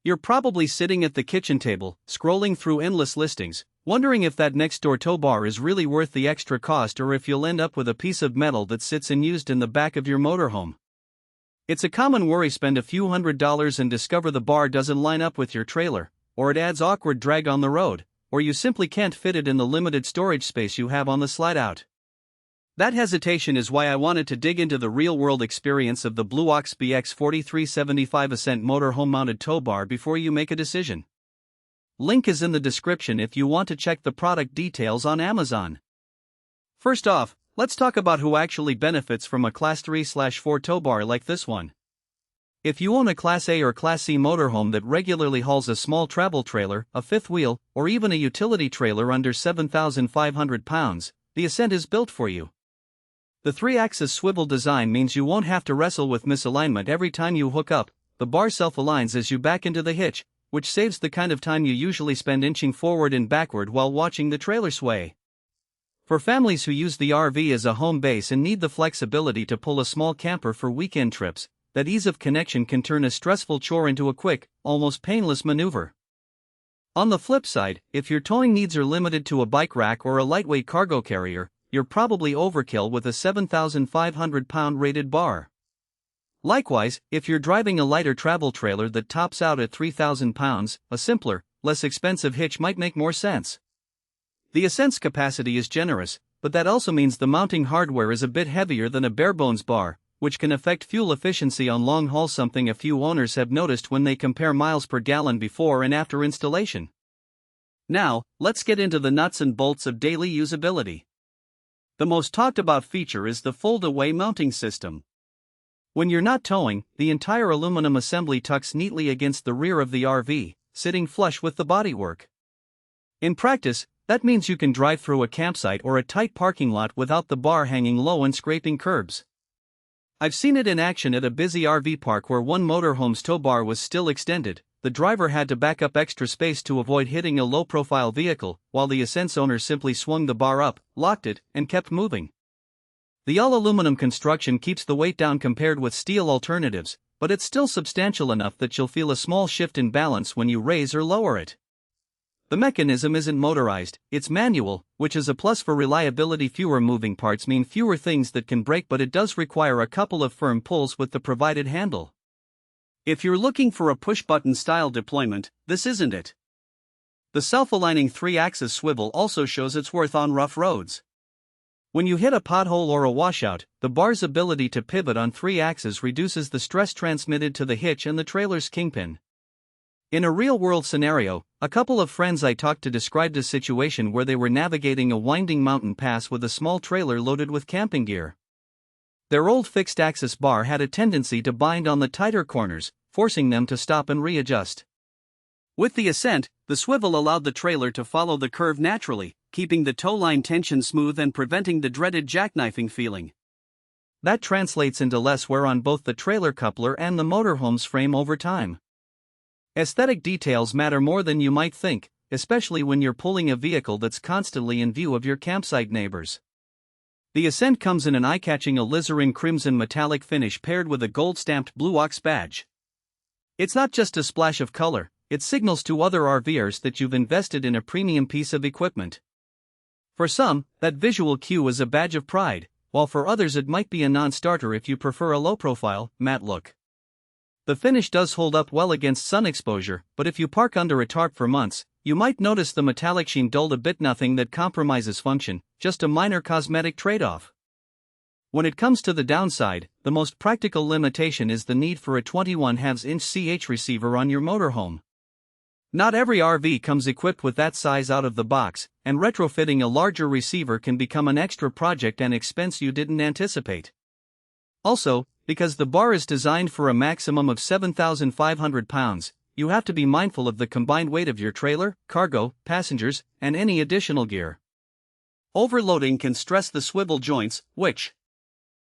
You're probably sitting at the kitchen table, scrolling through endless listings, wondering if that next door tow bar is really worth the extra cost or if you'll end up with a piece of metal that sits unused in the back of your motorhome. It's a common worry: spend a few $100s and discover the bar doesn't line up with your trailer, or it adds awkward drag on the road, or you simply can't fit it in the limited storage space you have on the slide out. That hesitation is why I wanted to dig into the real-world experience of the Blue Ox BX4375 Ascent Motorhome mounted tow bar before you make a decision. Link is in the description if you want to check the product details on Amazon. First off, let's talk about who actually benefits from a Class 3/4 tow bar like this one. If you own a Class A or Class C motorhome that regularly hauls a small travel trailer, a fifth wheel, or even a utility trailer under 7,500 pounds, the Ascent is built for you. The 3-axis swivel design means you won't have to wrestle with misalignment every time you hook up. The bar self-aligns as you back into the hitch, which saves the kind of time you usually spend inching forward and backward while watching the trailer sway. For families who use the RV as a home base and need the flexibility to pull a small camper for weekend trips, that ease of connection can turn a stressful chore into a quick, almost painless maneuver. On the flip side, if your towing needs are limited to a bike rack or a lightweight cargo carrier, you're probably overkill with a 7,500-pound rated bar. Likewise, if you're driving a lighter travel trailer that tops out at 3,000 pounds, a simpler, less expensive hitch might make more sense. The Ascent's capacity is generous, but that also means the mounting hardware is a bit heavier than a barebones bar, which can affect fuel efficiency on long haul, something a few owners have noticed when they compare miles per gallon before and after installation. Now, let's get into the nuts and bolts of daily usability. The most talked about feature is the fold-away mounting system. When you're not towing, the entire aluminum assembly tucks neatly against the rear of the RV, sitting flush with the bodywork. In practice, that means you can drive through a campsite or a tight parking lot without the bar hanging low and scraping curbs. I've seen it in action at a busy RV park where one motorhome's tow bar was still extended. The driver had to back up extra space to avoid hitting a low-profile vehicle, while the Ascent's owner simply swung the bar up, locked it, and kept moving. The all-aluminum construction keeps the weight down compared with steel alternatives, but it's still substantial enough that you'll feel a small shift in balance when you raise or lower it. The mechanism isn't motorized, it's manual, which is a plus for reliability. Fewer moving parts mean fewer things that can break, but it does require a couple of firm pulls with the provided handle. If you're looking for a push-button style deployment, this isn't it. The self-aligning 3-axis swivel also shows its worth on rough roads. When you hit a pothole or a washout, the bar's ability to pivot on 3 axes reduces the stress transmitted to the hitch and the trailer's kingpin. In a real-world scenario, a couple of friends I talked to described a situation where they were navigating a winding mountain pass with a small trailer loaded with camping gear. Their old fixed-axis bar had a tendency to bind on the tighter corners, forcing them to stop and readjust. With the Ascent, the swivel allowed the trailer to follow the curve naturally, keeping the tow line tension smooth and preventing the dreaded jackknifing feeling. That translates into less wear on both the trailer coupler and the motorhome's frame over time. Aesthetic details matter more than you might think, especially when you're pulling a vehicle that's constantly in view of your campsite neighbors. The Ascent comes in an eye-catching alizarin crimson metallic finish paired with a gold-stamped Blue Ox badge. It's not just a splash of color, it signals to other RVers that you've invested in a premium piece of equipment. For some, that visual cue is a badge of pride, while for others it might be a non-starter if you prefer a low-profile, matte look. The finish does hold up well against sun exposure, but if you park under a tarp for months, you might notice the metallic sheen dulled a bit. Nothing that compromises function, just a minor cosmetic trade-off. When it comes to the downside, the most practical limitation is the need for a 21/2-inch CH receiver on your motorhome. Not every RV comes equipped with that size out of the box, and retrofitting a larger receiver can become an extra project and expense you didn't anticipate. Also, because the bar is designed for a maximum of 7,500 pounds, you have to be mindful of the combined weight of your trailer, cargo, passengers, and any additional gear. Overloading can stress the swivel joints, which,